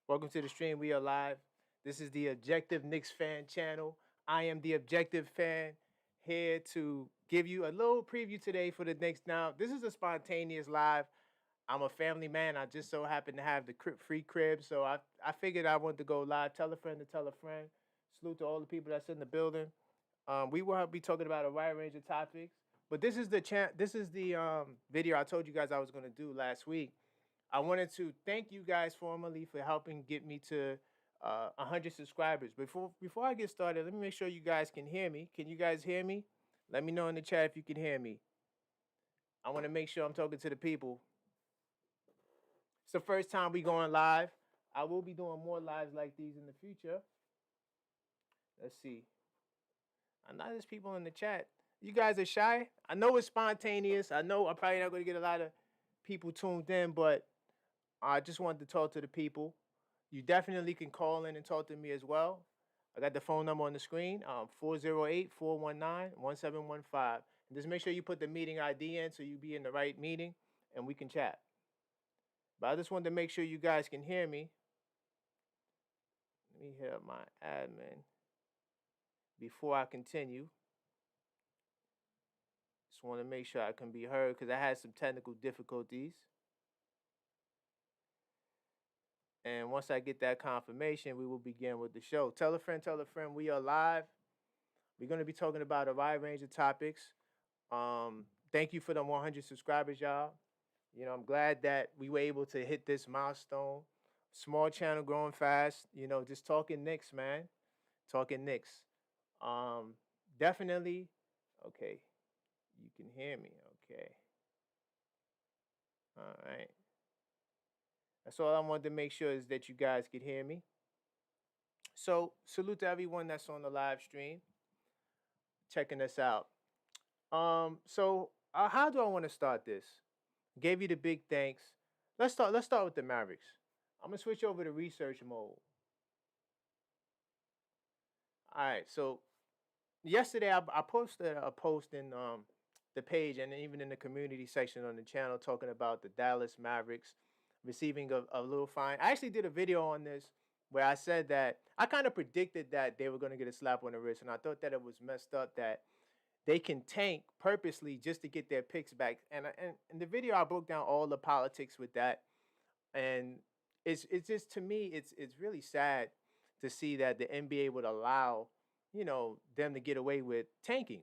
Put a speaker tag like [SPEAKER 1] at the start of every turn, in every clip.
[SPEAKER 1] Welcome to the stream. We are live. This is the Objective Knicks fan channel. I am the Objective fan here to give you a little preview today for the Knicks. Now, this is a spontaneous live. I'm a family man. I just so happen to have the free crib, so I figured I wanted to go live. Tell a friend to tell a friend. Salute to all the people that's in the building. We will be talking about a wide range of topics, but this is the video I told you guys I was going to do last week. I wanted to thank you guys formally for helping get me to 100 subscribers. Before I get started, let me make sure you guys can hear me. Can you guys hear me? Let me know in the chat if you can hear me. I want to make sure I'm talking to the people. It's the first time we going live. I will be doing more lives like these in the future. Let's see. I know there's people in the chat. You guys are shy. I know it's spontaneous. I know I'm probably not going to get a lot of people tuned in, but I just wanted to talk to the people. You definitely can call in and talk to me as well. I got the phone number on the screen, 408-419-1715. And just make sure you put the meeting ID in so you be in the right meeting and we can chat. But I just wanted to make sure you guys can hear me. Let me hit up my admin before I continue. Just want to make sure I can be heard because I had some technical difficulties. And once I get that confirmation, we will begin with the show. Tell a friend, we are live. We're going to be talking about a wide range of topics. Thank you for the 100 subscribers, y'all. You know, I'm glad that we were able to hit this milestone. Small channel growing fast. You know, just talking Knicks, man. Talking Knicks. Definitely. Okay. You can hear me. Okay. All right. That's all I wanted to make sure is that you guys could hear me. So, salute to everyone that's on the live stream, checking us out. How do I want to start this? Gave you the big thanks. Let's start with the Mavericks. I'm gonna switch over to research mode. All right. So yesterday I posted a post in the page and even in the community section on the channel talking about the Dallas Mavericks receiving a little fine. I actually did a video on this where I said that I kind of predicted that they were going to get a slap on the wrist, and I thought that it was messed up that they can tank purposely just to get their picks back. And in the video, I broke down all the politics with that, and it's just to me, it's really sad to see that the NBA would allow them to get away with tanking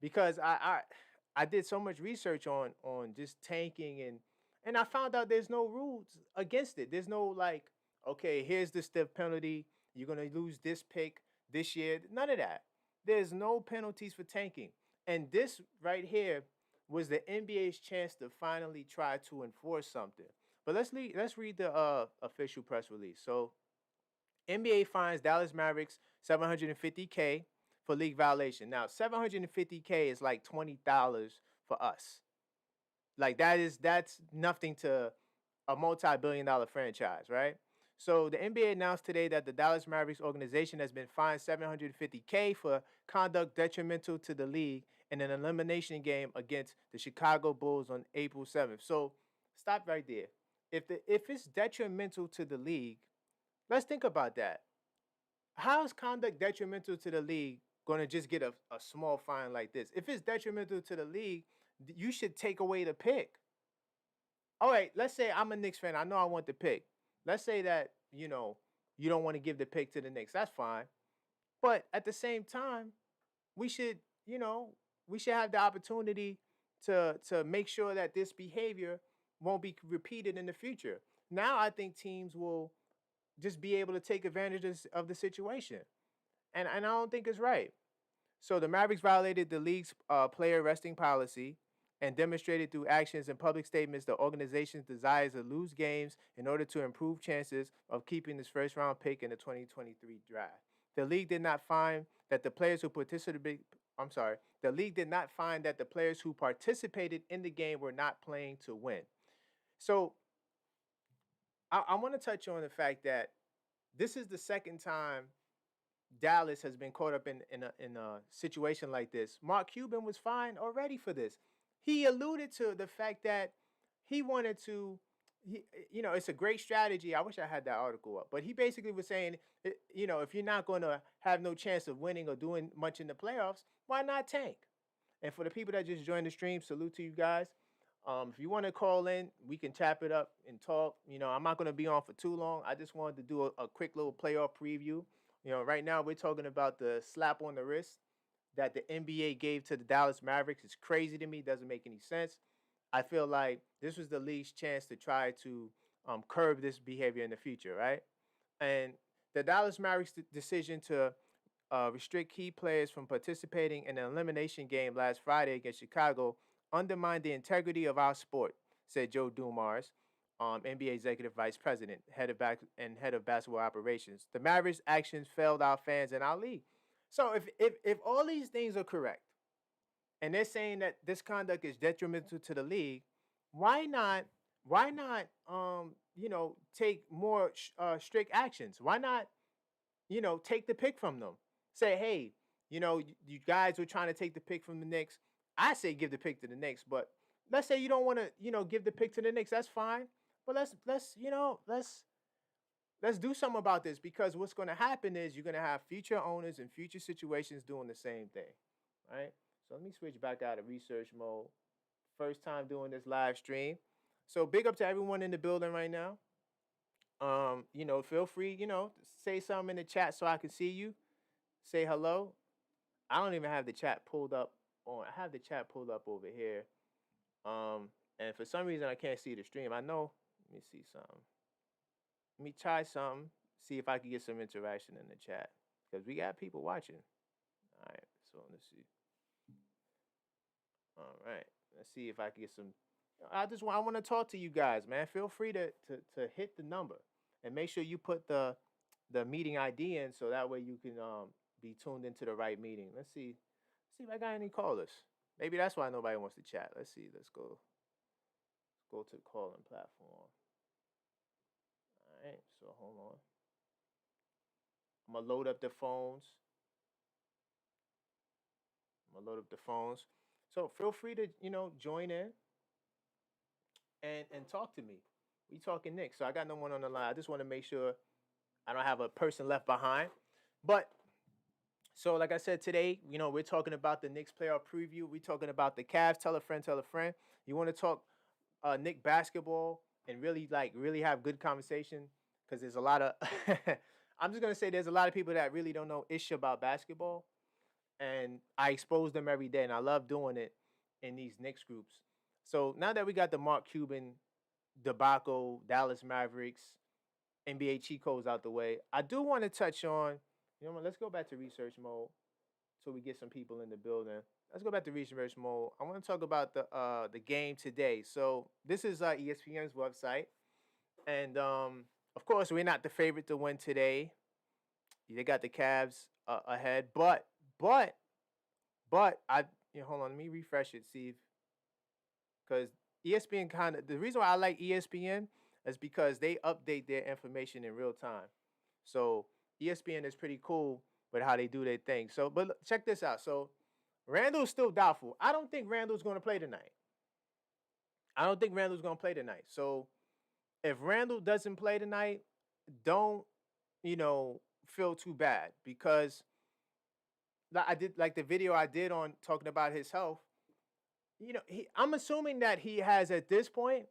[SPEAKER 1] because I did so much research on just tanking and I found out there's no rules against it. There's no like, okay, here's the stiff penalty. You're gonna lose this pick this year. None of that. There's no penalties for tanking. And this right here was the NBA's chance to finally try to enforce something. But let's read the official press release. So NBA fines Dallas Mavericks 750K for league violation. Now, 750K is like $20 for us. Like that's nothing to a multi-billion-dollar franchise, right? So the NBA announced today that the Dallas Mavericks organization has been fined 750K for conduct detrimental to the league in an elimination game against the Chicago Bulls on April 7th. So stop right there. If it's detrimental to the league, let's think about that. How is conduct detrimental to the league going to just get a small fine like this? If it's detrimental to the league, you should take away the pick. All right, let's say I'm a Knicks fan. I know I want the pick. Let's say that, you don't want to give the pick to the Knicks. That's fine. But at the same time, we should, we should have the opportunity to make sure that this behavior won't be repeated in the future. Now I think teams will just be able to take advantage of the situation. And I don't think it's right. So the Mavericks violated the league's player resting policy and demonstrated through actions and public statements the organization's desire to lose games in order to improve chances of keeping its first round pick in the 2023 draft. The league did not find that the players who participated the league did not find that the players who participated in the game were not playing to win. So I want to touch on the fact that this is the second time Dallas has been caught up in a situation like this. Mark Cuban was fined already for this. He alluded to the fact that he wanted to he, it's a great strategy. I wish I had that article up, but he basically was saying, if you're not going to have no chance of winning or doing much in the playoffs, why not tank? And for the people that just joined the stream, salute to you guys. If you want to call in, we can tap it up and talk. I'm not going to be on for too long. I just wanted to do a quick little playoff preview. Right now we're talking about the slap on the wrist that the NBA gave to the Dallas Mavericks. It's crazy to me. Doesn't make any sense. I feel like this was the league's chance to try to curb this behavior in the future, right? And the Dallas Mavericks' decision to restrict key players from participating in an elimination game last Friday against Chicago undermined the integrity of our sport, said Joe Dumars, NBA Executive Vice President, head of basketball operations. The Mavericks' actions failed our fans and our league. So if all these things are correct, and they're saying that this conduct is detrimental to the league, why not take more strict actions? Why not take the pick from them? Say, hey, you guys were trying to take the pick from the Knicks. I say give the pick to the Knicks, but let's say you don't want to give the pick to the Knicks. That's fine, but let's do something about this, because what's going to happen is you're going to have future owners and future situations doing the same thing, right? So let me switch back out of research mode. First time doing this live stream. So big up to everyone in the building right now. Feel free, say something in the chat so I can see you. Say hello. I don't even have the chat pulled up I have the chat pulled up over here. And for some reason I can't see the stream. I know. Let me see something. Let me try something. See if I can get some interaction in the chat, because we got people watching. All right. So let's see. All right. Let's see if I can get some. I want to talk to you guys, man. Feel free to hit the number and make sure you put the meeting ID in, so that way you can be tuned into the right meeting. Let's see if I got any callers. Maybe that's why nobody wants to chat. Let's see. Let's go to the calling platform. All right. So hold on. I'm gonna load up the phones. So feel free to join in and talk to me. We talking Knicks. So I got no one on the line. I just want to make sure I don't have a person left behind. But so like I said, today, we're talking about the Knicks playoff preview. We're talking about the Cavs. Tell a friend, tell a friend. You want to talk Knick basketball and really have good conversation, because there's a lot of I'm just gonna say there's a lot of people that really don't know ish about basketball, and I expose them every day, and I love doing it in these Knicks groups. So now that we got the Mark Cuban debacle, Dallas Mavericks, NBA cheat codes out the way, I do want to touch on, let's go back to research mode so we get some people in the building. Let's go back to research mode. I want to talk about the game today. So this is ESPN's website, and of course we're not the favorite to win today. They got the Cavs ahead, but I hold on, let me refresh it, see if, because ESPN the reason why I like ESPN is because they update their information in real time. So ESPN is pretty cool with how they do their thing. So, but check this out. So Randle's still doubtful. I don't think Randle's going to play tonight. So if Randle doesn't play tonight, don't feel too bad, because I did like the video I did on talking about his health. I'm assuming that he has, at this point,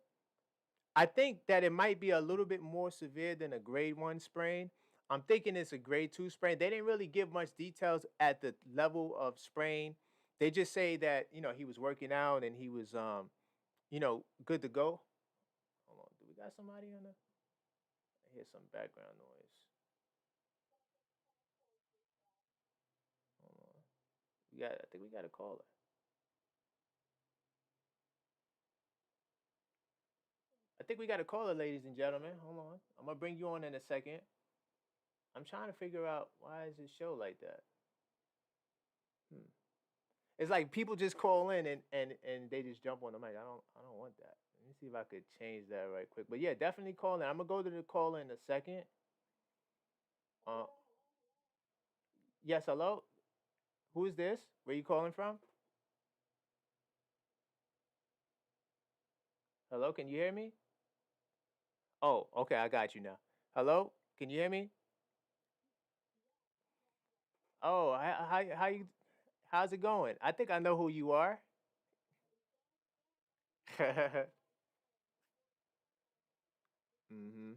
[SPEAKER 1] I think that it might be a little bit more severe than a grade 1 sprain. I'm thinking it's a grade 2 sprain. They didn't really give much details at the level of sprain. They just say that, he was working out and he was, good to go. Hold on. Do we got somebody on the? I hear some background noise. Hold on. I think we got a caller. Ladies and gentlemen. Hold on. I'm going to bring you on in a second. I'm trying to figure out, why is this show like that? It's like people just call in and they just jump on the mic. I don't want that. Let me see if I could change that right quick. But yeah, definitely call in. I'm gonna go to the call in a second. Yes, hello. Who is this? Where you calling from? Hello, can you hear me? Oh, okay, I got you now. Hello, can you hear me? Oh, how you? How's it going? I think I know who you are. hmm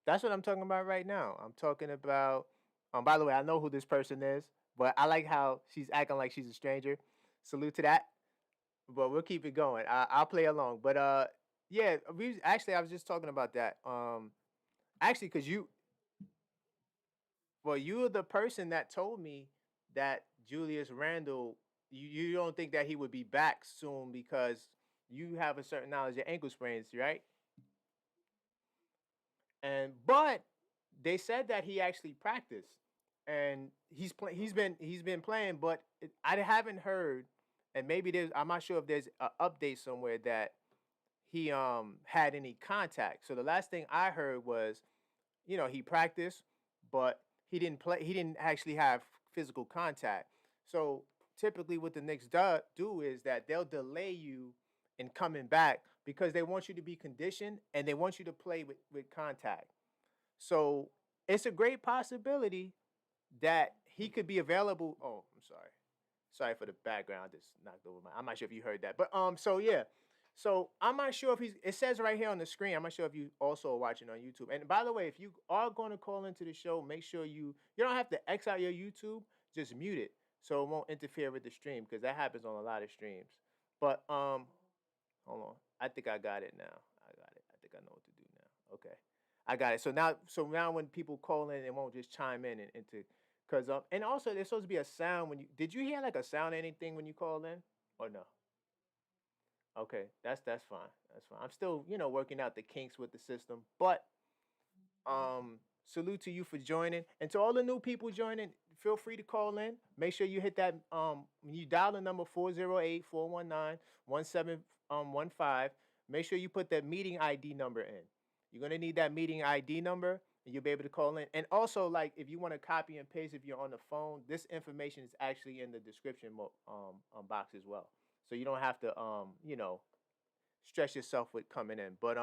[SPEAKER 1] That's what I'm talking about right now. I'm talking about. By the way, I know who this person is, but I like how she's acting like she's a stranger. Salute to that. But we'll keep it going. I'll play along. But yeah, we actually I was just talking about that. Actually, because you were the person that told me that Julius Randle, you don't think that he would be back soon because you have a certain knowledge of ankle sprains, right? And but they said that he actually practiced and he's been playing, but I haven't heard, and maybe there's I'm not sure if there's an update somewhere that he had any contact. So the last thing I heard was, he practiced, but he didn't play. He didn't actually have physical contact. So typically, what the Knicks do is that they'll delay you in coming back because they want you to be conditioned and they want you to play with contact. So it's a great possibility that he could be available. Oh, I'm sorry. Sorry for the background. I just knocked over my. I'm not sure if you heard that, but so yeah. So I'm not sure if he's. It says right here on the screen. I'm not sure if you also are watching on YouTube. And by the way, if you are going to call into the show, make sure you don't have to X out your YouTube. Just mute it so it won't interfere with the stream because that happens on a lot of streams. But hold on. I think I got it now. I got it. I think I know what to do now. Okay. I got it. So now when people call in, it won't just chime in and into because and also there's supposed to be a sound when you did you hear like a sound or anything when you called in or no? Okay, that's fine. That's fine. I'm still working out the kinks with the system, but salute to you for joining, and to all the new people joining. Feel free to call in. Make sure you hit that when you dial the number 408-419-1715. Make sure you put that meeting ID number in. You're gonna need that meeting ID number, and you'll be able to call in. And also, like if you want to copy and paste, if you're on the phone, this information is actually in the description box as well, so you don't have to stress yourself with coming in. But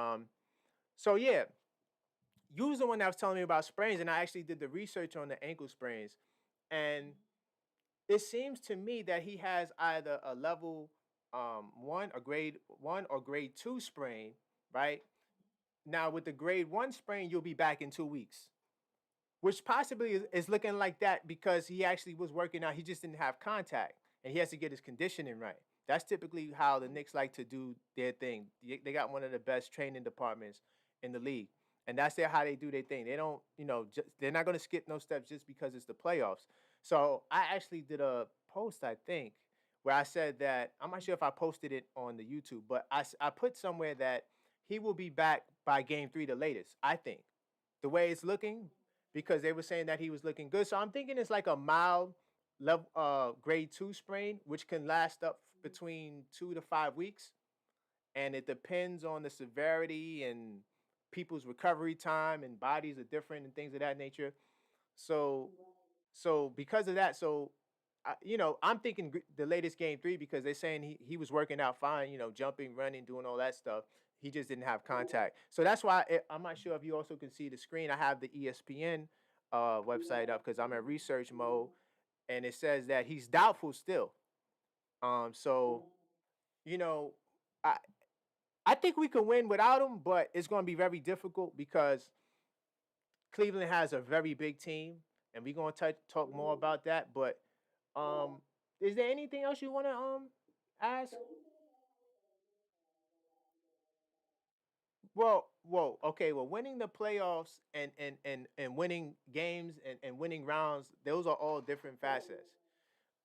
[SPEAKER 1] so yeah, you was the one that was telling me about sprains, and I actually did the research on the ankle sprains, and it seems to me that he has either a level one, a grade one, or grade two sprain. Right now, with the grade one sprain, you'll be back in 2 weeks, which possibly is looking like that because he actually was working out. He just didn't have contact, and he has to get his conditioning right. That's typically how the Knicks like to do their thing. They got one of the best training departments in the league, and that's how they do their thing. They don't, they're not going to skip no steps just because it's the playoffs. So I actually did a post, I think, where I said that I'm not sure if I posted it on the YouTube, but I put somewhere that he will be back by game three, the latest. I think the way it's looking because they were saying that he was looking good. So I'm thinking it's like a mild level grade two sprain, which can last up between 2 to 5 weeks. And it depends on the severity and people's recovery time and bodies are different and things of that nature. So because of that, I'm thinking the latest game three because they're saying he was working out fine, jumping, running, doing all that stuff. He just didn't have contact. So that's why I'm not sure if you also can see the screen. I have the ESPN website up because I'm in research mode, and it says that he's doubtful still. So you know, I I think we can win without him, but it's going to be very difficult because Cleveland has a very big team, and we're going to talk more about that. But um, is there anything else you want to ask? Well, okay. Well, winning the playoffs and winning games and winning rounds, those are all different facets.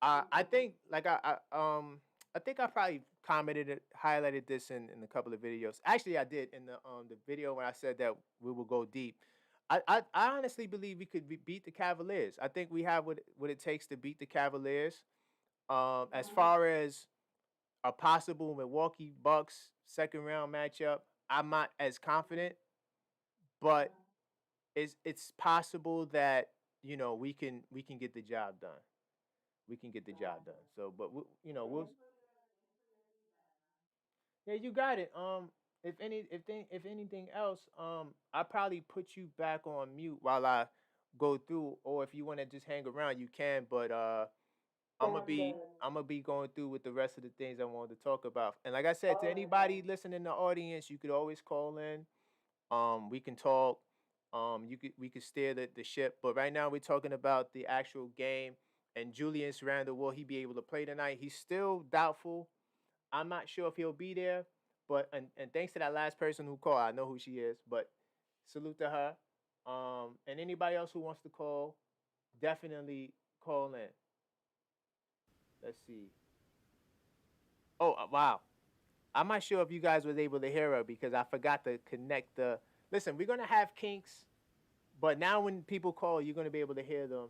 [SPEAKER 1] I think like I think I probably commented it, highlighted this in a couple of videos. Actually, I did in the video when I said that we will go deep. I honestly believe we could beat the Cavaliers. I think we have what it takes to beat the Cavaliers. As far as a possible Milwaukee Bucks second round matchup, I'm not as confident, but it's possible that we can get the job done. We can get the job done. So, but we'll. Yeah, you got it. If anything else, I probably put you back on mute while I go through, or if you want to just hang around, you can. But I'm gonna be going through with the rest of the things I wanted to talk about. And like I said, to anybody listening in the audience, you could always call in. We can talk. We could steer the ship. But right now we're talking about the actual game. And Julius Randle, will he be able to play tonight? He's still doubtful. I'm not sure if he'll be there, but and thanks to that last person who called, I know who she is. But salute to her. And anybody else who wants to call, definitely call in. Let's see. Oh wow, I'm not sure if you guys was able to hear her because I forgot to connect the. Listen, we're gonna have kinks, but now when people call, you're gonna be able to hear them.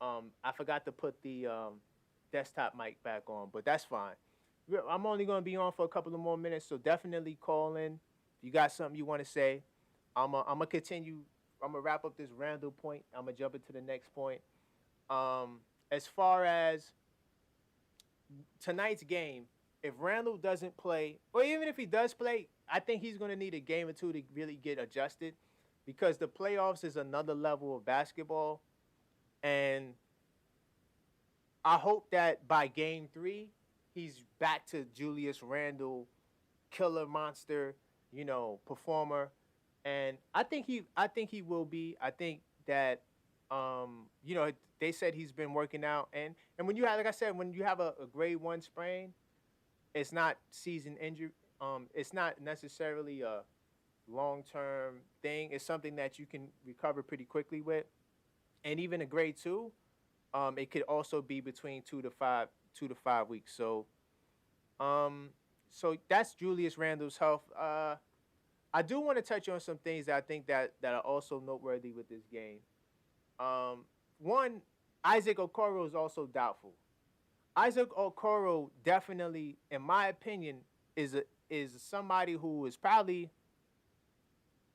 [SPEAKER 1] I forgot to put the desktop mic back on, but that's fine. I'm only gonna be on for a couple of more minutes, so definitely call in. If you got something you want to say, I'm gonna continue. I'm gonna wrap up this Randall point. I'm gonna jump into the next point. As far as tonight's game, if Randall doesn't play, or even if he does play, I think he's going to need a game or two to really get adjusted because the playoffs is another level of basketball. And I hope that by game three, he's back to Julius Randle, killer monster, performer. And I think he will be. I think that they said he's been working out and when you have like I said, when you have a grade one sprain, it's not season injury. It's not necessarily a long term thing. It's something that you can recover pretty quickly with. And even a grade two, it could also be between 2 to 5 weeks. Um, so that's Julius Randle's health. I do want to touch on some things that I think that are also noteworthy with this game. One, Isaac Okoro is also doubtful. Isaac Okoro definitely, in my opinion, is somebody who is probably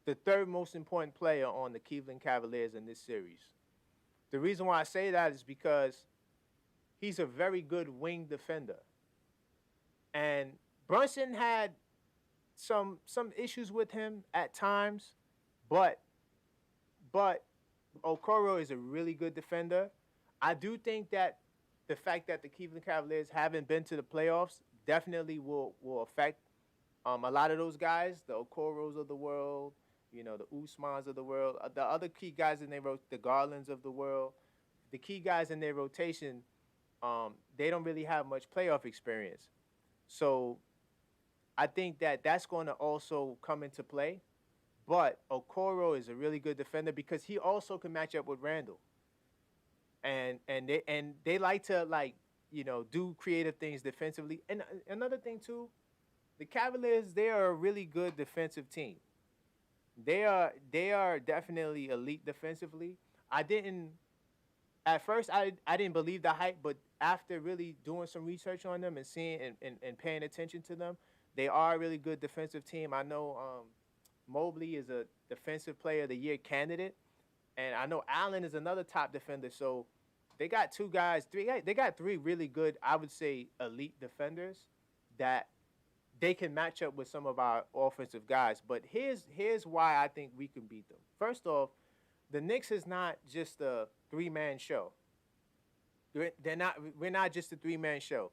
[SPEAKER 1] the third most important player on the Cleveland Cavaliers in this series. The reason why I say that is because he's a very good wing defender. And Brunson had some issues with him at times, but but Okoro is a really good defender. I do think that the fact that the Cleveland Cavaliers haven't been to the playoffs definitely will affect a lot of those guys, the Okoros of the world, the Usmans of the world, the other key guys in their the Garlands of the world, the key guys in their rotation. They don't really have much playoff experience, so I think that that's going to also come into play. But Okoro is a really good defender because he also can match up with Randall. And they like to do creative things defensively. And another thing too, the Cavaliers, they are a really good defensive team. They are definitely elite defensively. I didn't At first I didn't believe the hype, but after really doing some research on them and seeing and paying attention to them, they are a really good defensive team. I know Mobley is a defensive player of the year candidate, and I know Allen is another top defender. So they got two guys, they got three really good, I would say, elite defenders that they can match up with some of our offensive guys. But here's why I think we can beat them. First off, the Knicks is not just a three-man show. They're not. We're not just a three-man show.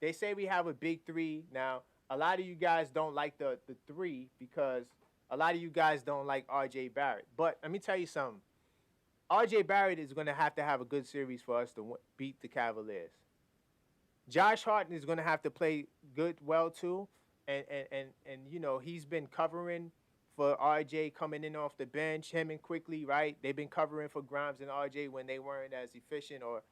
[SPEAKER 1] They say we have a big three. Now, a lot of you guys don't like the three because a lot of you guys don't like R.J. Barrett. But let me tell you something. R.J. Barrett is going to have a good series for us to beat the Cavaliers. Josh Hart is going to have to play well too, and he's been covering for RJ coming in off the bench. Him and Quickley, right? They've been covering for Grimes and RJ when they weren't as efficient or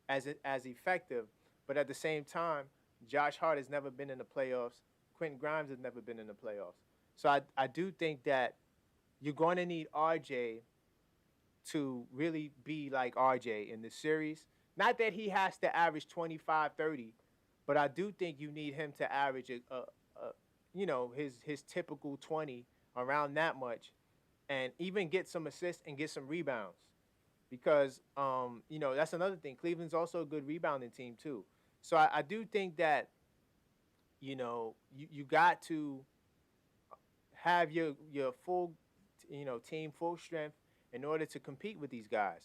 [SPEAKER 1] as effective. But at the same time, Josh Hart has never been in the playoffs. Quentin Grimes has never been in the playoffs. So I do think that you're going to need RJ to really be like RJ in this series. Not that he has to average 25, 30, but I do think you need him to average his typical 20, around that much, and even get some assists and get some rebounds. Because that's another thing. Cleveland's also a good rebounding team too. So I do think that you got to have your full team full strength in order to compete with these guys,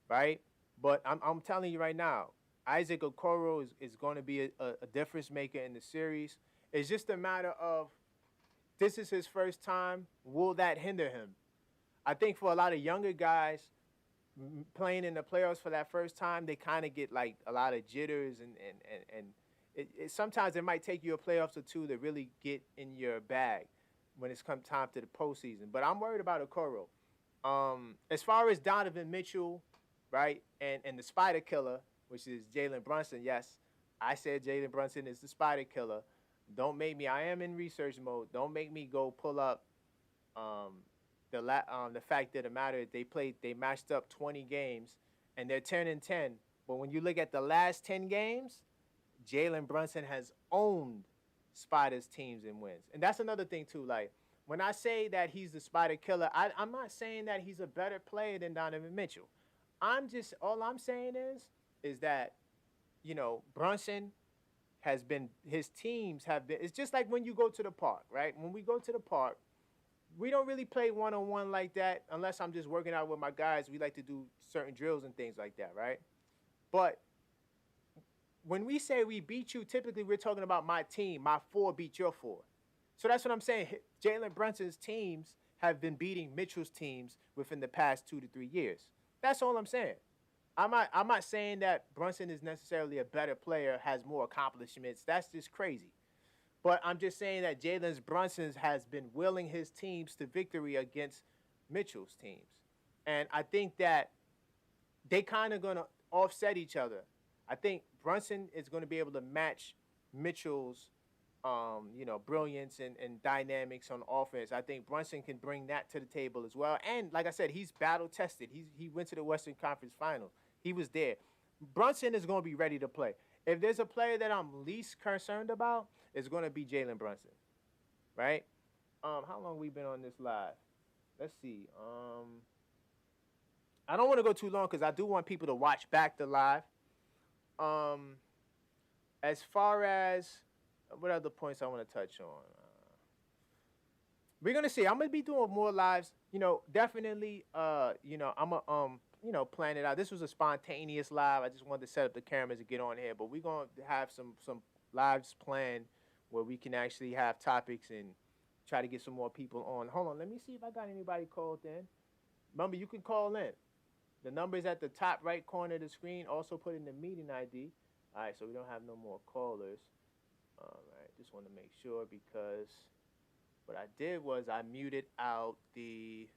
[SPEAKER 1] right? But I'm telling you right now, Isaac Okoro is going to be a difference maker in the series. It's just a matter of this is his first time. Will that hinder him? I think for a lot of younger guys playing in the playoffs for that first time, they kind of get like a lot of jitters and sometimes it might take you a playoffs or two to really get in your bag when it's come time to the postseason. But I'm worried about Okoro. As far as Donovan Mitchell, right, and the Spida Killer, which is Jalen Brunson. Yes, I said Jalen Brunson is the Spida Killer. Don't make me. I am in research mode. Don't make me go pull up um, the fact that the matter they matched up 20 games and they're 10-10. But when you look at the last 10 games, Jalen Brunson has owned Spider's teams and wins. And that's another thing too. Like when I say that he's the Spider Killer, I'm not saying that he's a better player than Donovan Mitchell. All I'm saying is that Brunson has been his teams have been. It's just like when you go to the park, right? When we go to the park, we don't really play one-on-one like that unless I'm just working out with my guys. We like to do certain drills and things like that, right? But when we say we beat you, typically we're talking about my team. My four beat your four. So that's what I'm saying. Jalen Brunson's teams have been beating Mitchell's teams within the past 2 to 3 years. That's all I'm saying. I'm not saying that Brunson is necessarily a better player, has more accomplishments. That's just crazy. But I'm just saying that Jalen Brunson has been willing his teams to victory against Mitchell's teams. And I think that they kind of going to offset each other. I think Brunson is going to be able to match Mitchell's, brilliance and dynamics on offense. I think Brunson can bring that to the table as well. And like I said, he's battle tested. He went to the Western Conference Finals. He was there. Brunson is going to be ready to play. If there's a player that I'm least concerned about, it's going to be Jalen Brunson, right? How long we been on this live? Let's see. I don't want to go too long because I do want people to watch back the live. As far as what other points I want to touch on, we're gonna see. I'm gonna be doing more lives. Definitely. I'm gonna plan it out. This was a spontaneous live. I just wanted to set up the cameras and get on here, but we're gonna have some lives planned where we can actually have topics and try to get some more people on. Hold on, let me see if I got anybody called in. Remember, you can call in. The number is at the top right corner of the screen. Also put in the meeting ID. All right, so we don't have no more callers. All right, just want to make sure because what I did was I muted out the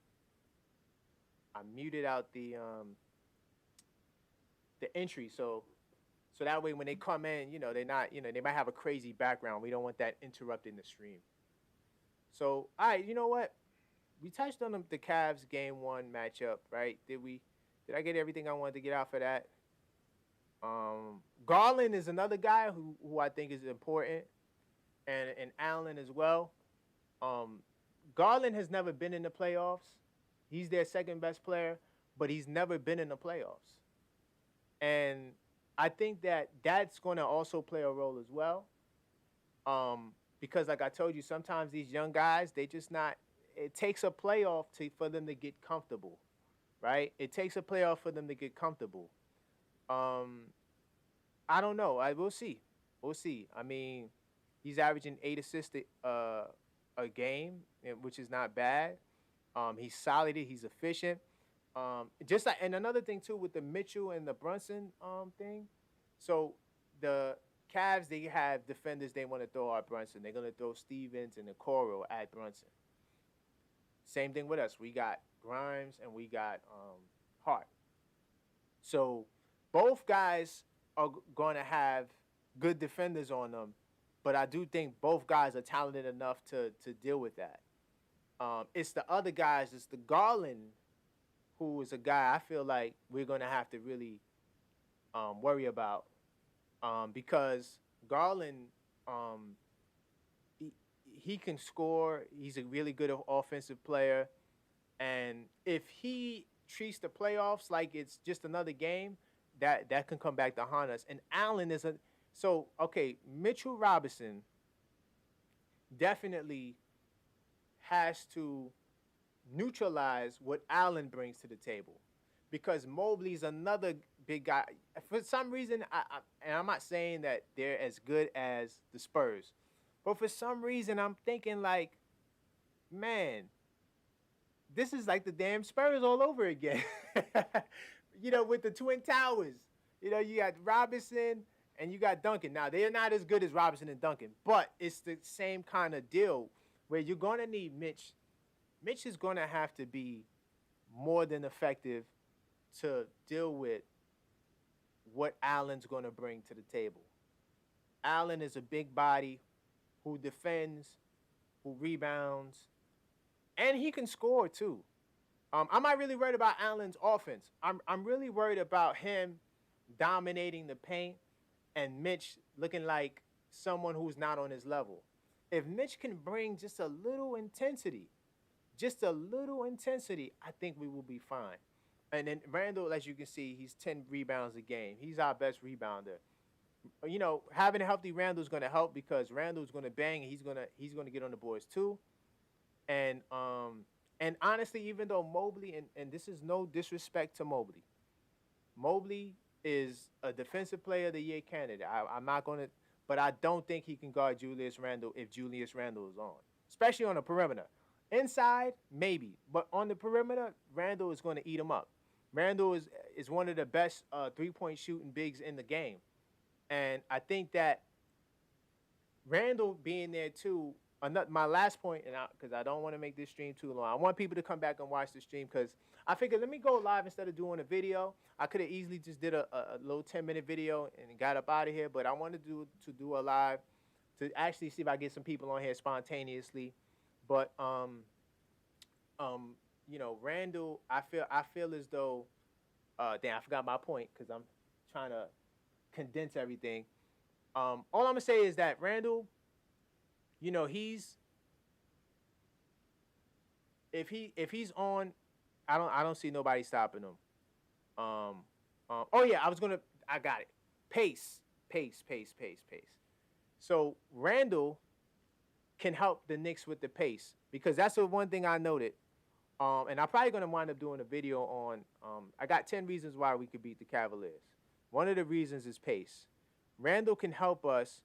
[SPEAKER 1] entry, so that way when they come in, they're not, they might have a crazy background. We don't want that interrupting the stream. So, all right, you know what? We touched on the Cavs game 1 matchup, right? Did I get everything I wanted to get out for that? Garland is another guy who I think is important, and Allen as well. Garland has never been in the playoffs. He's their second best player, but he's never been in the playoffs. And I think that that's going to also play a role as well. Because like I told you, sometimes these young guys, they just not, it takes a playoff for them to get comfortable, right? It takes a playoff for them to get comfortable. I don't know. We'll see. We'll see. I mean, he's averaging 8 assists a game, which is not bad. He's solid. He's efficient. Just like, and another thing too with the Mitchell and the Brunson thing. So the Cavs, they have defenders they want to throw at Brunson. They're gonna throw Stevens and Okoro at Brunson. Same thing with us. We got Grimes and we got Hart. So both guys are going to have good defenders on them, but I do think both guys are talented enough to deal with that. It's the other guys. It's the Garland, who is a guy I feel like we're going to have to really worry about because Garland, he can score. He's a really good offensive player. And if he treats the playoffs like it's just another game, that can come back to haunt us. And Allen is okay, Mitchell Robinson definitely has to neutralize what Allen brings to the table, because Mobley's another big guy. For some reason, and I'm not saying that they're as good as the Spurs, but for some reason, I'm thinking like, man, this is like the damn Spurs all over again. With the Twin Towers. You got Robinson and you got Duncan. Now, they're not as good as Robinson and Duncan, but it's the same kind of deal where you're going to need Mitch. Mitch is going to have to be more than effective to deal with what Allen's going to bring to the table. Allen is a big body who defends, who rebounds, and he can score too. I'm not really worried about Allen's offense. I'm really worried about him dominating the paint and Mitch looking like someone who's not on his level. If Mitch can bring just a little intensity, I think we will be fine. And then Randle, as you can see, he's 10 rebounds a game. He's our best rebounder. Having a healthy Randle is going to help, because Randle's going to bang and he's going to get on the boards too. And honestly, even though Mobley, and this is no disrespect to Mobley is a defensive player of the year candidate. I'm not going to, but I don't think he can guard Julius Randle if Julius Randle is on, especially on the perimeter. Inside, maybe, but on the perimeter, Randle is going to eat him up. Randle is one of the best three-point shooting bigs in the game. And I think that Randle being there too, my last point, and because I don't want to make this stream too long, I want people to come back and watch the stream, because I figured, let me go live instead of doing a video. I could have easily just did a little 10-minute video and got up out of here, but I wanted to do a live to actually see if I get some people on here spontaneously. But Randle, I feel as though, damn, I forgot my point because I'm trying to condense everything. All I'm gonna say is that Randle, he's if he's on, I don't see nobody stopping him. Oh yeah, I got it. Pace. So Randle can help the Knicks with the pace, because that's the one thing I noted. And I'm probably gonna wind up doing a video on. I got 10 reasons why we could beat the Cavaliers. One of the reasons is pace. Randle can help us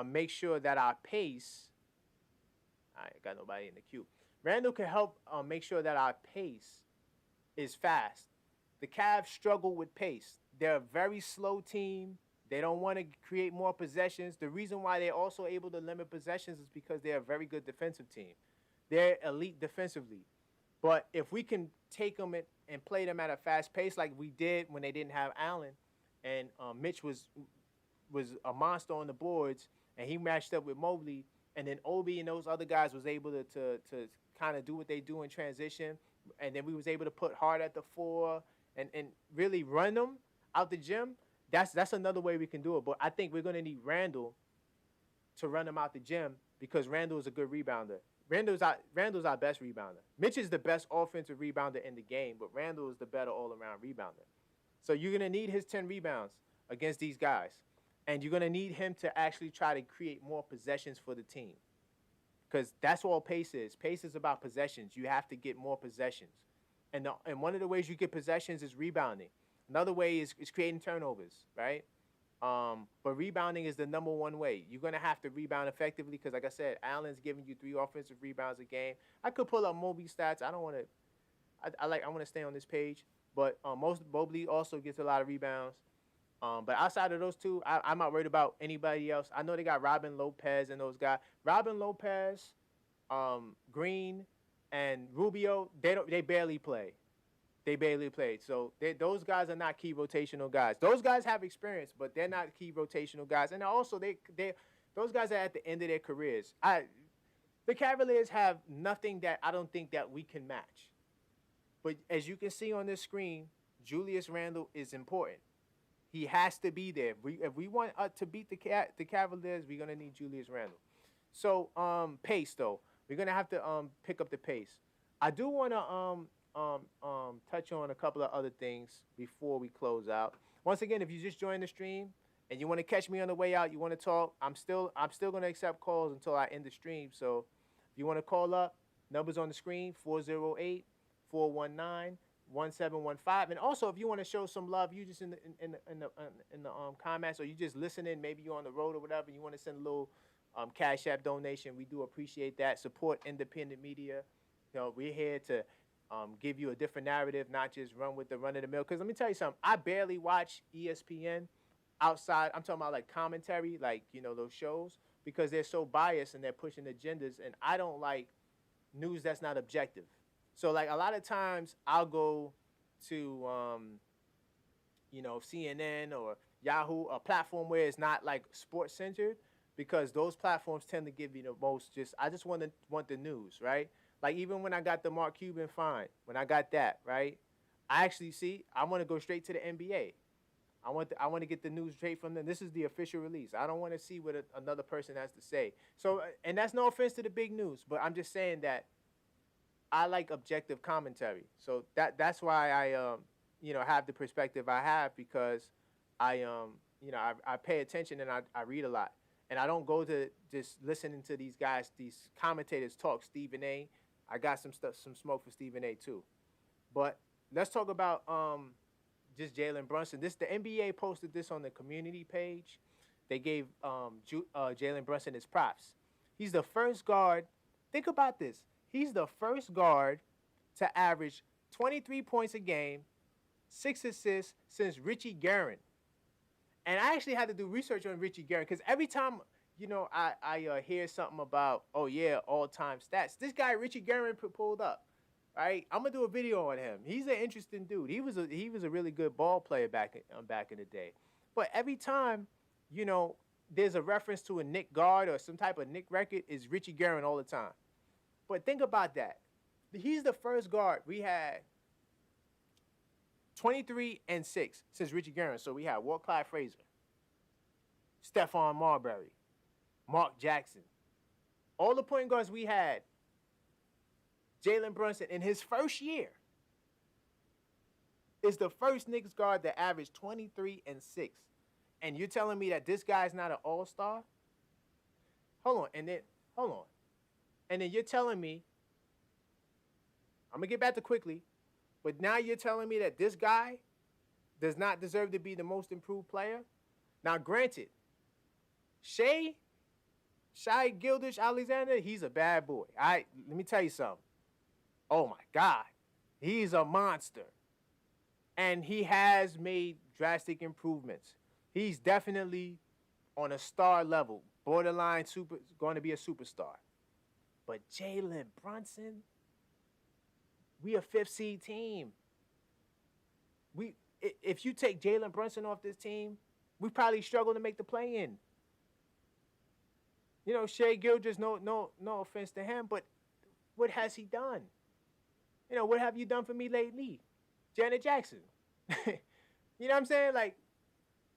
[SPEAKER 1] make sure that our pace. I got nobody in the queue. Randle can help make sure that our pace is fast. The Cavs struggle with pace. They're a very slow team. They don't want to create more possessions. The reason why they're also able to limit possessions is because they're a very good defensive team. They're elite defensively. But if we can take them and play them at a fast pace like we did when they didn't have Allen, and Mitch was a monster on the boards, and he matched up with Mobley, and then Obi and those other guys was able to kind of do what they do in transition, and then we was able to put Hart at the 4 and really run them out the gym. That's another way we can do it. But I think we're going to need Randle to run them out the gym, because Randle is a good rebounder. Randle's our best rebounder. Mitch is the best offensive rebounder in the game, but Randle is the better all-around rebounder. So you're going to need his 10 rebounds against these guys. And you're going to need him to actually try to create more possessions for the team, because that's all pace is. Pace is about possessions. You have to get more possessions. And one of the ways you get possessions is rebounding. Another way is creating turnovers, right? But rebounding is the number one way. You're going to have to rebound effectively, because, like I said, Allen's giving you 3 offensive rebounds a game. I could pull up Mobley stats. I don't want to – I want to stay on this page. But Mobley also gets a lot of rebounds. But outside of those two, I'm not worried about anybody else. I know they got Robin Lopez and those guys. Robin Lopez, Green, and Rubio, they barely play. So those guys are not key rotational guys. Those guys have experience, but they're not key rotational guys. And also, those guys are at the end of their careers. The Cavaliers have nothing that I don't think that we can match. But as you can see on this screen, Julius Randle is important. He has to be there. If we want to beat the Cavaliers, we're going to need Julius Randle. So, pace, though. We're going to have to pick up the pace. I do want to touch on a couple of other things before we close out. Once again, if you just joined the stream and you want to catch me on the way out, you want to talk, I'm still going to accept calls until I end the stream. So if you want to call up, numbers on the screen, 408-419-1715. And also, if you want to show some love, you just in the comments, or you just listening, maybe you're on the road or whatever, you want to send a little Cash App donation, we do appreciate that. Support independent media. We're here to give you a different narrative, not just run with the run of the mill. Because let me tell you something, I barely watch ESPN outside. I'm talking about like commentary, like, those shows, because they're so biased and they're pushing agendas, and I don't like news that's not objective. So like a lot of times I'll go to CNN or Yahoo, a platform where it's not like sports centered, because those platforms tend to give you the most I just want the news, right? Like even when I got the Mark Cuban fine, when I got that, right? I actually I want to go straight to the NBA. I want to get the news straight from them. This is the official release. I don't want to see what another person has to say. So, and that's no offense to the big news, but I'm just saying that I like objective commentary. So that's why I have the perspective I have, because I pay attention and I read a lot. And I don't go to just listening to these guys, these commentators talk. Stephen A. I got some smoke for Stephen A. too. But let's talk about just Jalen Brunson. The NBA posted this on the community page. They gave Jalen Brunson his props. He's the first guard. Think about this. He's the first guard to average 23 points a game, 6 assists since Richie Guerin. And I actually had to do research on Richie Guerin, because every time, I hear something about, oh yeah, all-time stats, this guy Richie Guerin pulled up, right? I'm gonna do a video on him. He's an interesting dude. He was a really good ball player back in the day. But every time, there's a reference to a Knick guard or some type of Knick record, is Richie Guerin all the time. But think about that. He's the first guard we had 23 and 6 since Richie Guerin. So we had Walt Clyde Frazier, Stephon Marbury, Mark Jackson. All the point guards we had, Jalen Brunson in his first year is the first Knicks guard that averaged 23 and 6. And you're telling me that this guy's not an all-star? Hold on. And then you're telling me, I'm going to get back to Quickley, but now you're telling me that this guy does not deserve to be the most improved player? Now, granted, Shai Gilgeous-Alexander, he's a bad boy. Let me tell you something. Oh, my God. He's a monster. And he has made drastic improvements. He's definitely on a star level, borderline going to be a superstar. But Jalen Brunson, we a 5th seed team. If you take Jalen Brunson off this team, we probably struggle to make the play-in. Shai Gilgeous, no offense to him, but what has he done? What have you done for me lately? Janet Jackson. You know what I'm saying? Like,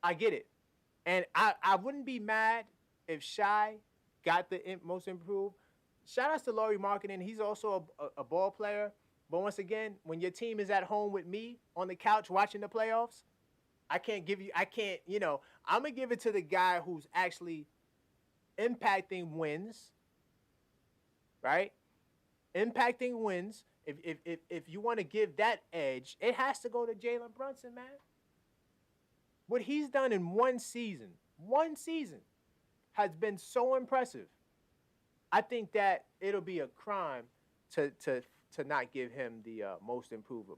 [SPEAKER 1] I get it. And I wouldn't be mad if Shai got the most improved. Shout out to Laurie Marketing. He's also a ball player. But once again, when your team is at home with me on the couch watching the playoffs, I'm going to give it to the guy who's actually impacting wins, right? Impacting wins. If you want to give that edge, it has to go to Jalen Brunson, man. What he's done in one season, has been so impressive. I think that it'll be a crime to not give him the most improved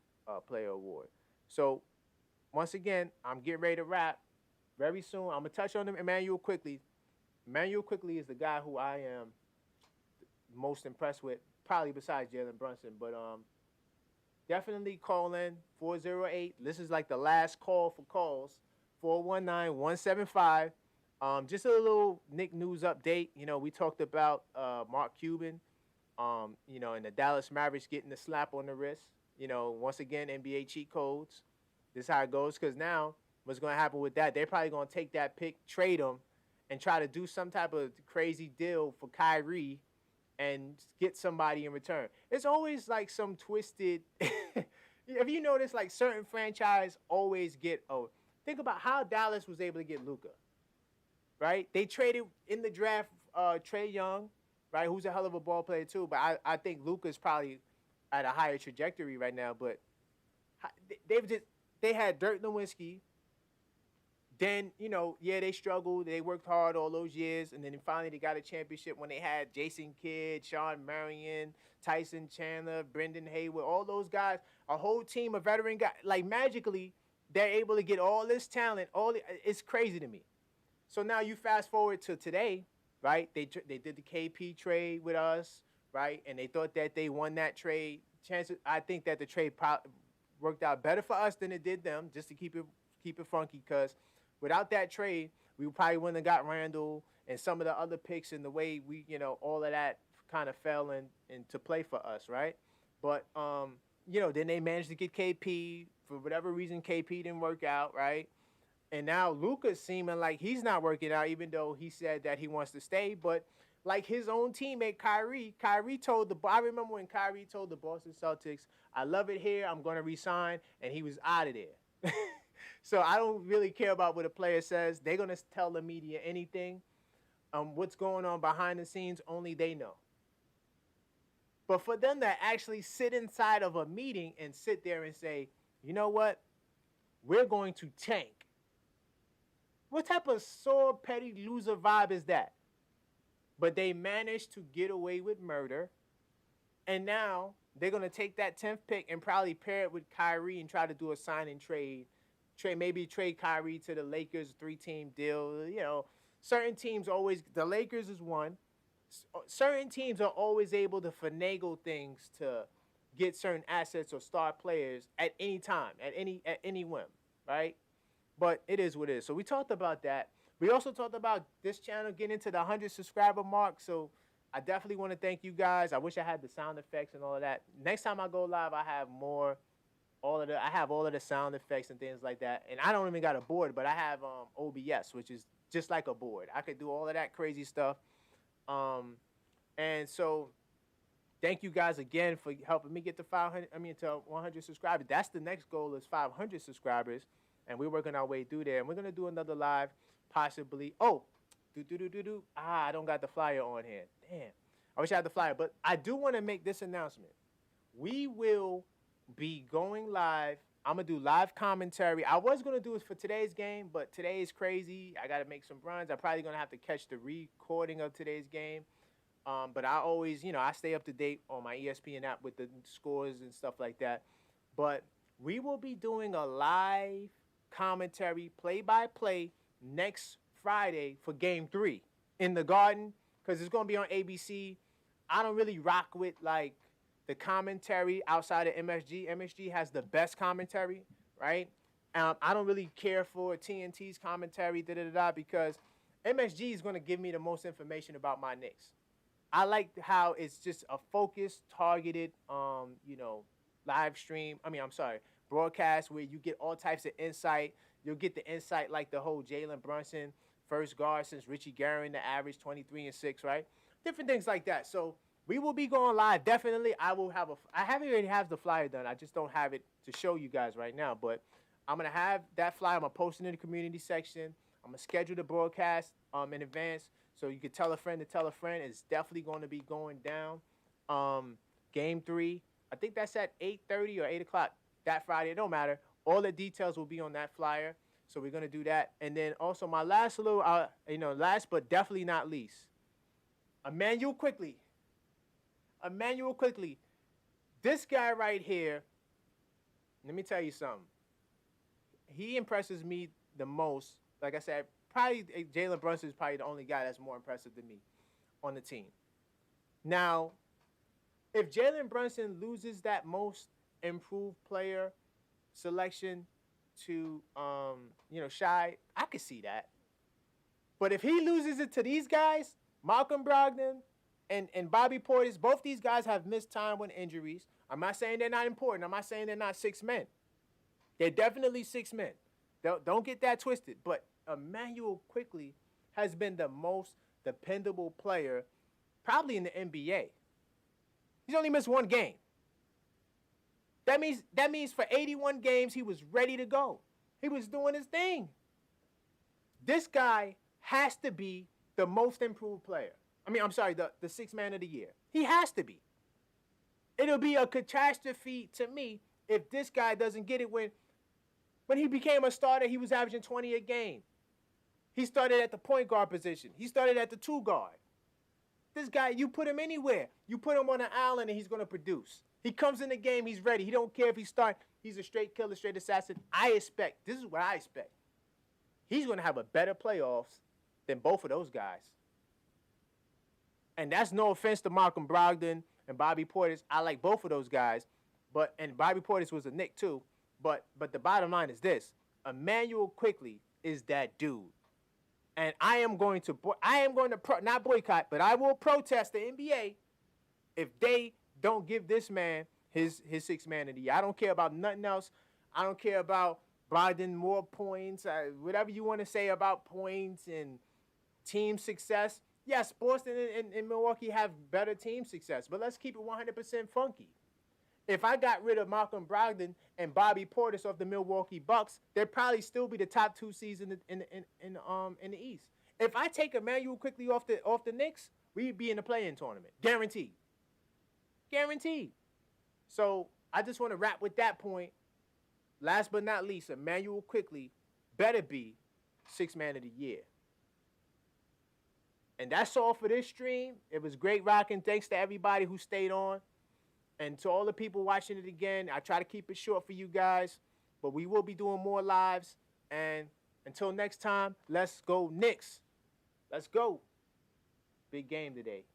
[SPEAKER 1] player award. So, once again, I'm getting ready to wrap very soon. I'm going to touch on Immanuel Quickley. Immanuel Quickley is the guy who I am most impressed with, probably besides Jalen Brunson. But definitely call in 408. This is like the last call for calls. 419-175. Just a little Knick news update. We talked about Mark Cuban, and the Dallas Mavericks getting the slap on the wrist. Once again, NBA cheat codes. This is how it goes, because now what's going to happen with that, they're probably going to take that pick, trade him, and try to do some type of crazy deal for Kyrie and get somebody in return. It's always like some twisted have you noticed, like, certain franchise always get think about how Dallas was able to get Luka. right? They traded in the draft Trae Young, right, who's a hell of a ball player too. But I think Luka's probably at a higher trajectory right now. But they had Dirk Nowitzki. Then, yeah, they struggled. They worked hard all those years. And then finally they got a championship when they had Jason Kidd, Sean Marion, Tyson Chandler, Brendan Hayward, all those guys, a whole team of veteran guys. Like, magically, they're able to get all this talent. It's crazy to me. So now you fast forward to today, right? They did the KP trade with us, right? And they thought that they won that trade. I think that the trade worked out better for us than it did them, just to keep it funky, because without that trade, we probably wouldn't have got Randle and some of the other picks, and the way we, all of that kind of fell into play for us, right? But, then they managed to get KP. For whatever reason, KP didn't work out, right? And now Luka's seeming like he's not working out, even though he said that he wants to stay. But like his own teammate, Kyrie I remember when Kyrie told the Boston Celtics, I love it here, I'm going to resign, and he was out of there. So I don't really care about what a player says. They're going to tell the media anything. What's going on behind the scenes, only they know. But for them to actually sit inside of a meeting and sit there and say, you know what, we're going to tank. What type of sore, petty loser vibe is that? But they managed to get away with murder. And now they're going to take that 10th pick and probably pair it with Kyrie and try to do a sign and trade. Maybe trade Kyrie to the Lakers 3-team deal. Certain teams always, the Lakers is one. Certain teams are always able to finagle things to get certain assets or star players at any time, at any whim, right? But it is what it is. So we talked about that. We also talked about this channel getting into the 100 subscriber mark. So I definitely want to thank you guys. I wish I had the sound effects and all of that. Next time I go live, I have I have all of the sound effects and things like that. And I don't even got a board, but I have OBS, which is just like a board. I could do all of that crazy stuff. And so thank you guys again for helping me get to 100 subscribers. That's the next goal, is 500 subscribers. And we're working our way through there. And we're going to do another live, possibly. I don't got the flyer on here. Damn. I wish I had the flyer. But I do want to make this announcement. We will be going live. I'm going to do live commentary. I was going to do it for today's game, but today is crazy. I got to make some runs. I'm probably going to have to catch the recording of today's game. But I always, I stay up to date on my ESPN app with the scores and stuff like that. But we will be doing a live commentary, play-by-play, next Friday for Game 3 in the Garden, because it's going to be on ABC. I don't really rock with, like, the commentary outside of MSG. MSG has the best commentary, right? I don't really care for TNT's commentary, because MSG is going to give me the most information about my Knicks. I like how it's just a focused, targeted, live stream. Broadcast where you get all types of insight. You'll get the insight like the whole Jalen Brunson, first guard since Richie Guerin, the average 23 and 6, right? Different things like that. So we will be going live. Definitely, I haven't already have the flyer done. I just don't have it to show you guys right now. But I'm going to have that flyer. I'm going to post it in the community section. I'm going to schedule the broadcast in advance so you can tell a friend to tell a friend. It's definitely going to be going down. Game 3, I think that's at 8:30 or 8 o'clock that Friday. It don't matter. All the details will be on that flyer. So we're going to do that. And then also my last last but definitely not least, Immanuel Quickley. This guy right here, let me tell you something. He impresses me the most. Like I said, probably Jalen Brunson is probably the only guy that's more impressive than me on the team. Now, if Jalen Brunson loses that most improved player selection to Shai, I could see that. But if he loses it to these guys, Malcolm Brogdon and Bobby Portis, both these guys have missed time with injuries. I'm not saying they're not important. I'm not saying they're not 6 men. They're definitely 6 men. Don't get that twisted. But Immanuel Quickley has been the most dependable player probably in the NBA. He's only missed 1 game. That means for 81 games, he was ready to go. He was doing his thing. This guy has to be the most improved player. I'm sorry, the sixth man of the year. He has to be. It'll be a catastrophe to me if this guy doesn't get it. When he became a starter, he was averaging 20 a game. He started at the point guard position. He started at the 2 guard. This guy, you put him anywhere. You put him on an island and he's going to produce. He comes in the game, he's ready. He don't care if he starts. He's a straight killer, straight assassin. This is what I expect. He's going to have a better playoffs than both of those guys. And that's no offense to Malcolm Brogdon and Bobby Portis. I like both of those guys. And Bobby Portis was a Knick too. But the bottom line is this. Immanuel Quickley is that dude. And I am going to not boycott, but I will protest the NBA if they don't give this man his sixth man of the year. I don't care about nothing else. I don't care about Brogdon more points, whatever you want to say about points and team success. Yes, Boston and Milwaukee have better team success, but let's keep it 100% funky. If I got rid of Malcolm Brogdon and Bobby Portis off the Milwaukee Bucks, they'd probably still be the top 2 seeds in the East. If I take Immanuel Quickley off the Knicks, we'd be in the play-in tournament, guaranteed. So I just want to wrap with that point. Last but not least, Immanuel Quickley better be sixth man of the year. And that's all for this stream. It was great rocking. Thanks to everybody who stayed on. And to all the people watching it again, I try to keep it short for you guys. But we will be doing more lives. And until next time, let's go Knicks. Let's go. Big game today.